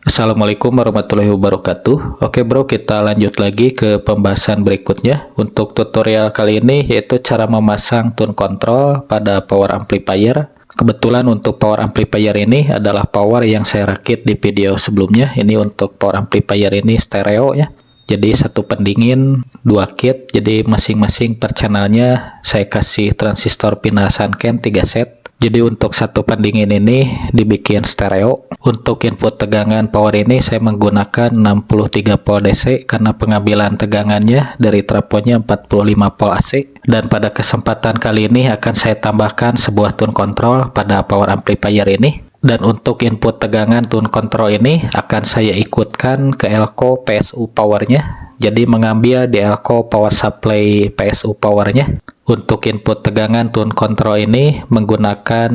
Assalamualaikum warahmatullahi wabarakatuh. Oke bro, kita lanjut lagi ke pembahasan berikutnya. Untuk tutorial kali ini yaitu cara memasang tune control pada power amplifier. Kebetulan untuk power amplifier ini adalah power yang saya rakit di video sebelumnya. Ini untuk power amplifier ini stereo ya. Jadi satu pendingin, dua kit. Jadi masing-masing per channelnya saya kasih transistor pinasan Ken 3 set. Jadi untuk satu pendingin ini dibikin stereo. Untuk input tegangan power ini saya menggunakan 63 volt DC karena pengambilan tegangannya dari trafonya 45 volt AC. Dan pada kesempatan kali ini akan saya tambahkan sebuah tune control pada power amplifier ini. Dan untuk input tegangan tune control ini akan saya ikutkan ke elko PSU powernya. Jadi mengambil di elko power supply PSU powernya. Untuk input tegangan tune control ini menggunakan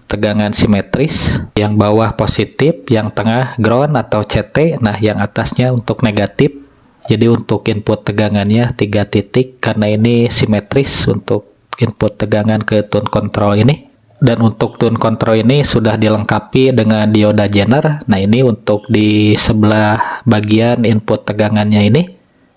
tegangan simetris, yang bawah positif, yang tengah ground atau CT, nah yang atasnya untuk negatif. Jadi untuk input tegangannya 3 titik karena ini simetris untuk input tegangan ke tune control ini. Dan untuk tune control ini sudah dilengkapi dengan dioda jener. Nah ini untuk di sebelah bagian input tegangannya ini.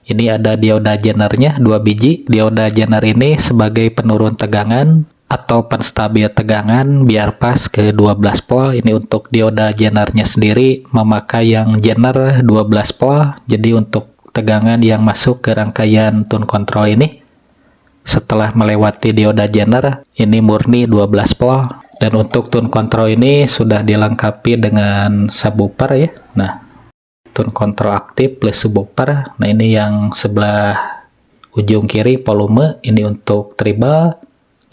Ini ada dioda jenernya 2 biji. Dioda jener ini sebagai penurun tegangan atau penstabil tegangan biar pas ke 12 volt. Ini untuk dioda jenernya sendiri memakai yang jener 12 volt. Jadi untuk tegangan yang masuk ke rangkaian tune control ini setelah melewati dioda jener ini murni 12 volt. Dan untuk tune control ini sudah dilengkapi dengan subwoofer ya. Nah, tune control aktif plus subwoofer. Nah ini yang sebelah ujung kiri volume, ini untuk treble,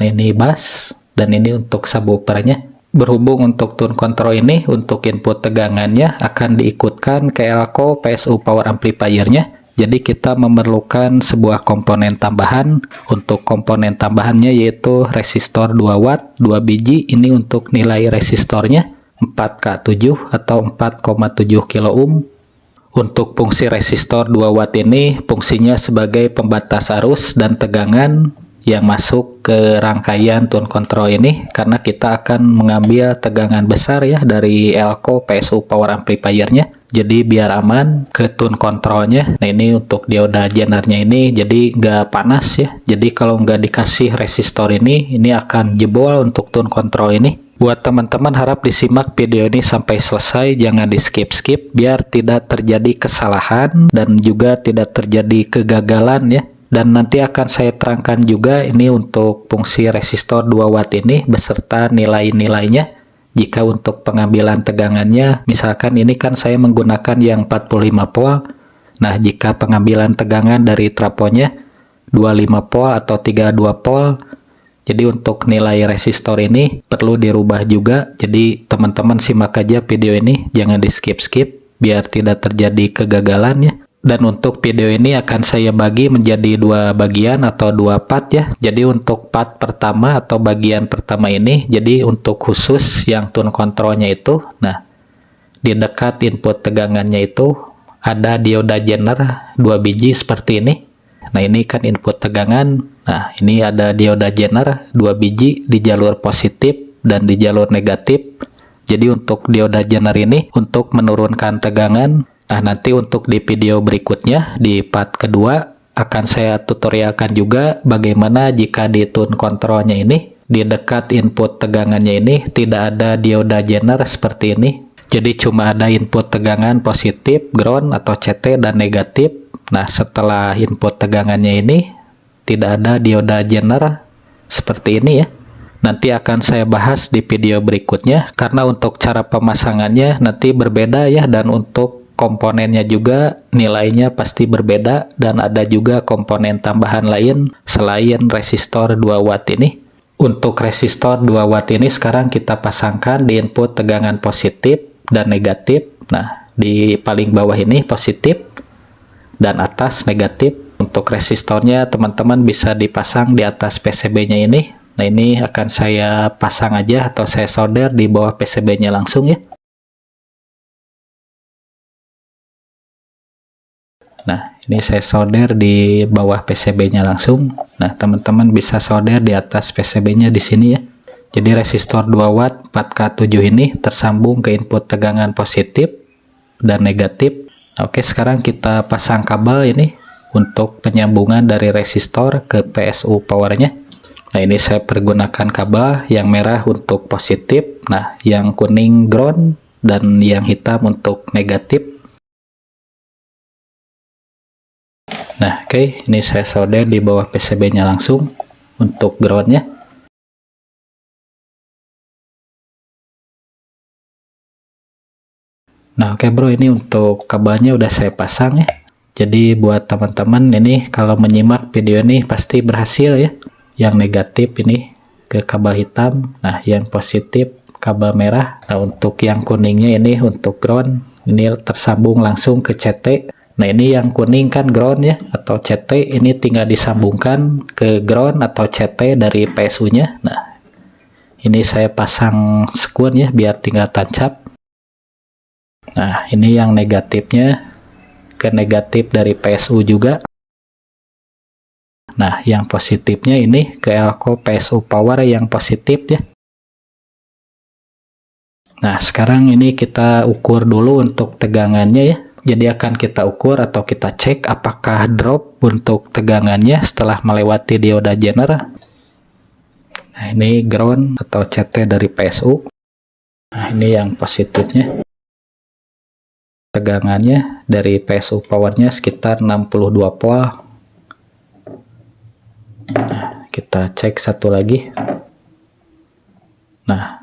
nah ini bass, dan ini untuk subwoofernya. Berhubung untuk tune control ini untuk input tegangannya akan diikutkan ke elko PSU power amplifiernya. Jadi kita memerlukan sebuah komponen tambahan. Untuk komponen tambahannya yaitu resistor 2 watt 2 biji. Ini untuk nilai resistornya 4K7 atau 4,7 kilo ohm. Untuk fungsi resistor 2 watt ini fungsinya sebagai pembatas arus dan tegangan yang masuk ke rangkaian tune control ini, karena kita akan mengambil tegangan besar ya dari elko PSU power amplifiernya. Jadi biar aman ke tune controlnya. Nah ini untuk dioda jenernya ini jadi nggak panas ya. Jadi kalau nggak dikasih resistor ini akan jebol untuk tune control ini. Buat teman-teman harap disimak video ini sampai selesai, jangan di skip-skip biar tidak terjadi kesalahan dan juga tidak terjadi kegagalan ya. Dan nanti akan saya terangkan juga ini untuk fungsi resistor 2 watt ini beserta nilai-nilainya. Jika untuk pengambilan tegangannya, misalkan ini kan saya menggunakan yang 45 volt. Nah, jika pengambilan tegangan dari trafonya 25 volt atau 32 volt, jadi untuk nilai resistor ini perlu dirubah juga. Jadi teman-teman simak aja video ini, jangan di skip-skip biar tidak terjadi kegagalan ya. Dan untuk video ini akan saya bagi menjadi 2 bagian atau 2 part ya. Jadi untuk part pertama atau bagian pertama ini, jadi untuk khusus yang tune controlnya itu, nah di dekat input tegangannya itu ada dioda jener 2 biji seperti ini. Nah ini kan input tegangan. Nah ini ada dioda jener 2 biji di jalur positif dan di jalur negatif. Jadi untuk dioda jener ini untuk menurunkan tegangan. Nah nanti untuk di video berikutnya di part kedua akan saya tutorialkan juga bagaimana jika di tune controlnya ini di dekat input tegangannya ini tidak ada dioda jener seperti ini. Jadi cuma ada input tegangan positif, ground atau CT dan negatif. Nah setelah input tegangannya ini tidak ada dioda jener seperti ini ya. Nanti akan saya bahas di video berikutnya karena untuk cara pemasangannya nanti berbeda ya, dan untuk komponennya juga nilainya pasti berbeda, dan ada juga komponen tambahan lain selain resistor 2 watt ini. Untuk resistor 2 watt ini sekarang kita pasangkan di input tegangan positif dan negatif. Nah di paling bawah ini positif dan atas negatif. Untuk resistornya teman-teman bisa dipasang di atas PCB-nya ini. Nah ini akan saya pasang aja atau saya solder di bawah PCB-nya langsung ya. Nah, ini saya solder di bawah PCB-nya langsung. Nah, teman-teman bisa solder di atas PCB-nya di sini ya. Jadi resistor 2 watt 4K7 ini tersambung ke input tegangan positif dan negatif. Oke, sekarang kita pasang kabel ini untuk penyambungan dari resistor ke PSU powernya. Nah, ini saya pergunakan kabel yang merah untuk positif, nah yang kuning ground, dan yang hitam untuk negatif. Nah, oke, ini saya solder di bawah PCB-nya langsung untuk groundnya. Nah, oke bro, ini untuk kabelnya udah saya pasang ya. Jadi buat teman-teman ini kalau menyimak video ini pasti berhasil ya. Yang negatif ini ke kabel hitam, nah yang positif kabel merah. Nah, untuk yang kuningnya ini untuk ground, ini tersambung langsung ke CT. Nah, ini yang kuning kan ground ya atau CT, ini tinggal disambungkan ke ground atau CT dari PSU-nya. Nah, ini saya pasang sekun ya biar tinggal tancap. Nah, ini yang negatifnya ke negatif dari PSU juga. Nah, yang positifnya ini ke elko PSU power yang positif ya. Nah, sekarang ini kita ukur dulu untuk tegangannya ya. Jadi akan kita ukur atau kita cek apakah drop untuk tegangannya setelah melewati dioda jener. Nah, ini ground atau CT dari PSU. Nah, ini yang positifnya. Tegangannya dari PSU powernya sekitar 62 volt. Nah, kita cek satu lagi. Nah,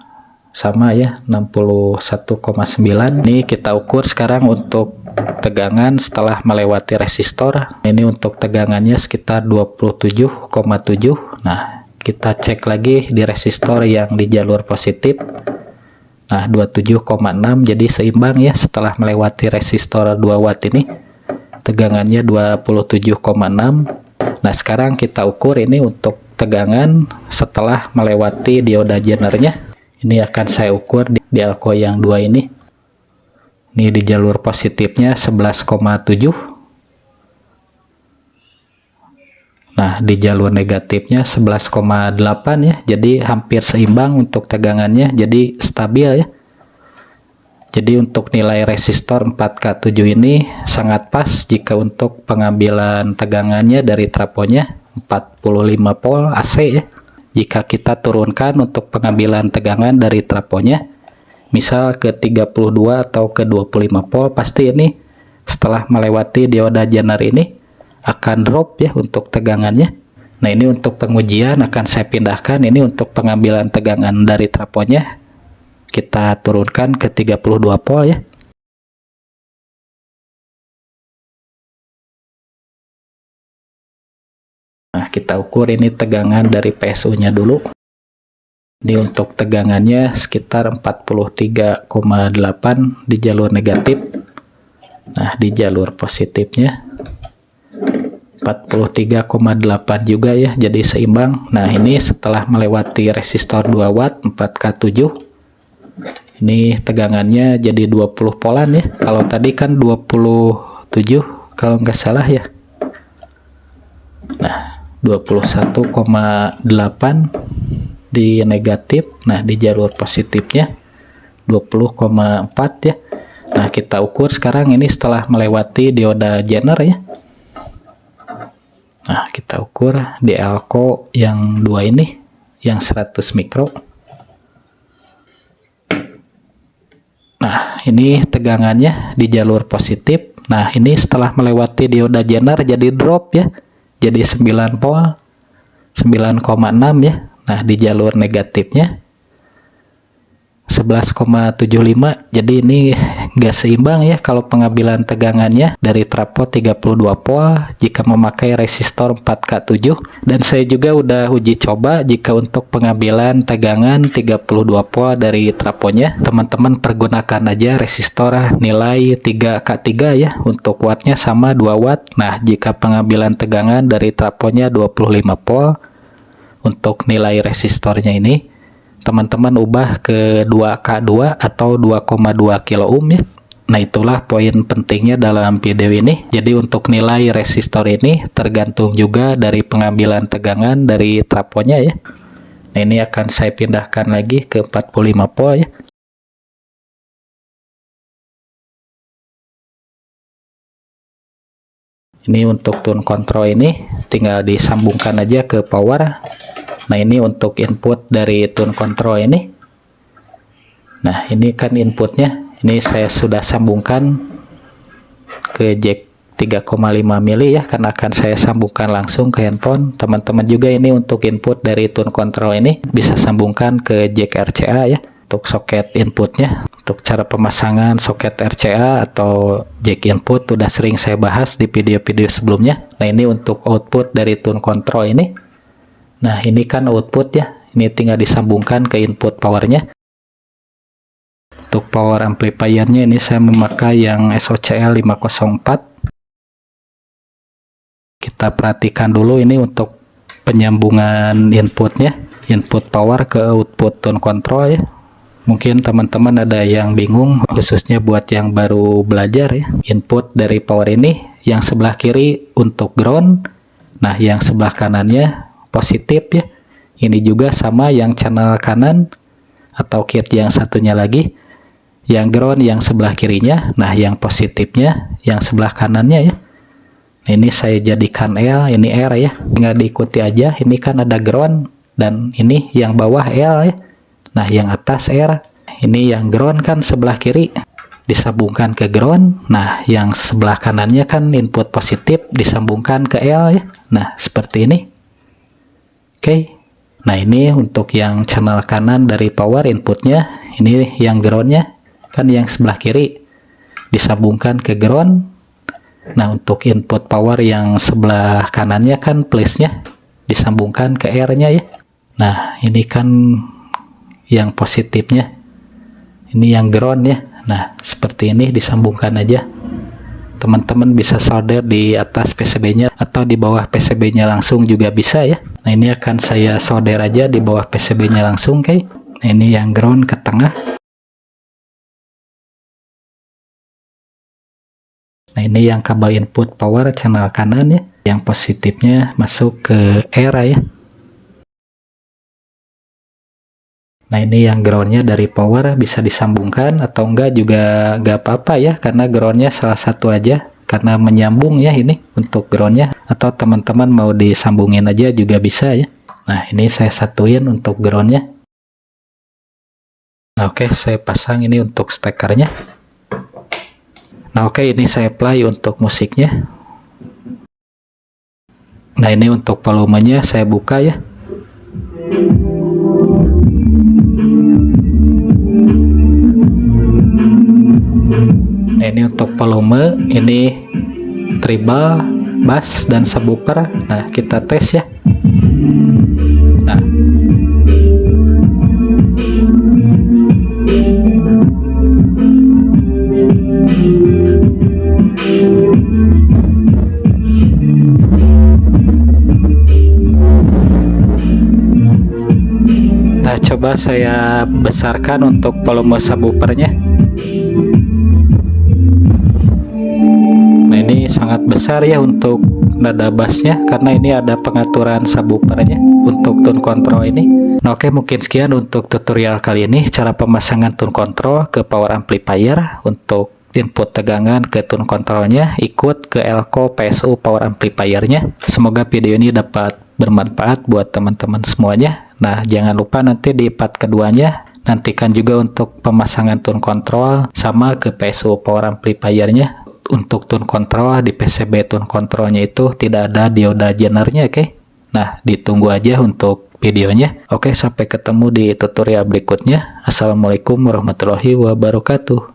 sama ya, 61,9. Ini kita ukur sekarang untuk tegangan setelah melewati resistor. Ini untuk tegangannya sekitar 27,7. Nah, kita cek lagi di resistor yang di jalur positif. Nah, 27,6, jadi seimbang ya setelah melewati resistor 2 watt ini. Tegangannya 27,6. Nah, sekarang kita ukur ini untuk tegangan setelah melewati dioda jenernya. Ini akan saya ukur di elko yang 2 ini. Ini di jalur positifnya 11,7. Nah, di jalur negatifnya 11,8 ya. Jadi hampir seimbang untuk tegangannya, jadi stabil ya. Jadi untuk nilai resistor 4K7 ini sangat pas jika untuk pengambilan tegangannya dari trafonya 45 volt AC ya. Jika kita turunkan untuk pengambilan tegangan dari trafonya misal ke 32 atau ke 25 volt, pasti ini setelah melewati dioda jener ini akan drop ya untuk tegangannya. Nah, ini untuk pengujian akan saya pindahkan ini untuk pengambilan tegangan dari trafonya. Kita turunkan ke 32 volt ya. Nah, kita ukur ini tegangan dari PSU-nya dulu. Ini untuk tegangannya sekitar 43,8 di jalur negatif. Nah, di jalur positifnya 43,8 juga ya, jadi seimbang. Nah, ini setelah melewati resistor 2 watt 4K7. Ini tegangannya jadi 20 polan ya. Kalau tadi kan 27 kalau nggak salah ya. Nah, 21,8 di negatif. Nah, di jalur positifnya 20,4 ya. Nah, kita ukur sekarang ini setelah melewati dioda jener ya. Nah, kita ukur di elko yang 2 ini yang 100 mikro. Nah, ini tegangannya di jalur positif. Nah, ini setelah melewati dioda jener jadi drop ya. Jadi 9 volt, 9,6 ya. Nah, di jalur negatifnya 11,75. Jadi ini nggak seimbang ya kalau pengambilan tegangannya dari trafo 32 volt jika memakai resistor 4K7. Dan saya juga udah uji coba jika untuk pengambilan tegangan 32 volt dari trafonya, teman-teman pergunakan aja resistor nilai 3K3 ya, untuk wattnya sama 2 watt. Nah, jika pengambilan tegangan dari trafonya 25 volt, untuk nilai resistornya ini teman-teman ubah ke 2K2 atau 2,2 kilo ohm ya. Nah, itulah poin pentingnya dalam video ini. Jadi untuk nilai resistor ini tergantung juga dari pengambilan tegangan dari trafonya ya. Nah, ini akan saya pindahkan lagi ke 45 volt ya. Ini untuk tune control ini tinggal disambungkan aja ke power. Nah, ini untuk input dari tune control ini. Nah, ini kan inputnya. Ini saya sudah sambungkan ke jack 3,5 mili ya, karena akan saya sambungkan langsung ke handphone. Teman-teman juga ini untuk input dari tune control ini bisa sambungkan ke jack RCA ya. Untuk soket inputnya, untuk cara pemasangan soket RCA atau jack input udah sering saya bahas di video-video sebelumnya. Nah, ini untuk output dari tune control ini. Nah, ini kan output ya. Ini tinggal disambungkan ke input powernya. Untuk power amplifiernya ini saya memakai yang SOCL 504. Kita perhatikan dulu ini untuk penyambungan inputnya, input power ke output tune control ya. Mungkin teman-teman ada yang bingung, khususnya buat yang baru belajar ya. Input dari power ini yang sebelah kiri untuk ground, nah yang sebelah kanannya positif ya. Ini juga sama yang channel kanan atau kit yang satunya lagi. Yang ground yang sebelah kirinya, nah yang positifnya yang sebelah kanannya ya. Nah, ini saya jadikan L, ini R ya, tinggal diikuti aja. Ini kan ada ground dan ini yang bawah L ya. Nah, yang atas R. Ini yang ground kan sebelah kiri disambungkan ke ground. Nah, yang sebelah kanannya kan input positif disambungkan ke L ya. Nah, seperti ini. Oke. Nah, ini untuk yang channel kanan dari power inputnya, ini yang groundnya kan yang sebelah kiri disambungkan ke ground. Nah, untuk input power yang sebelah kanannya kan plusnya disambungkan ke R-nya ya. Nah, ini kan yang positifnya. Ini yang ground ya. Nah, seperti ini disambungkan aja. Teman-teman bisa solder di atas PCB-nya atau di bawah PCB-nya langsung juga bisa ya. Nah, ini akan saya solder aja di bawah PCB-nya langsung kayak. Nah, ini yang ground ke tengah. Nah, ini yang kabel input power channel kanan ya. Yang positifnya masuk ke R ya. Nah, ini yang groundnya dari power bisa disambungkan atau enggak juga enggak apa-apa ya. Karena groundnya salah satu aja. Karena menyambung ya ini untuk groundnya. Atau teman-teman mau disambungin aja juga bisa ya. Nah, ini saya satuin untuk groundnya. Nah, oke, saya pasang ini untuk stekernya. Nah, oke, ini saya play untuk musiknya. Nah, ini untuk volumenya saya buka ya. Nah, ini untuk volume, ini treble, bass, dan subwoofer. Nah, kita tes ya. Nah. Nah, coba saya besarkan untuk volume subwoofernya. Nah, ini sangat besar ya untuk nada bassnya, karena ini ada pengaturan subwoofernya untuk tune control ini. Nah, oke, mungkin sekian untuk tutorial kali ini, cara pemasangan tune control ke power amplifier. Untuk input tegangan ke tune controlnya, ikut ke elko PSU power amplifiernya. Semoga video ini dapat bermanfaat buat teman-teman semuanya. Nah, jangan lupa nanti di part keduanya nantikan juga untuk pemasangan tune control sama ke PSU power amplifiernya. Untuk tune control di PCB tune controlnya itu tidak ada dioda genernya, oke? Nah, ditunggu aja untuk videonya. Oke, sampai ketemu di tutorial berikutnya. Assalamualaikum warahmatullahi wabarakatuh.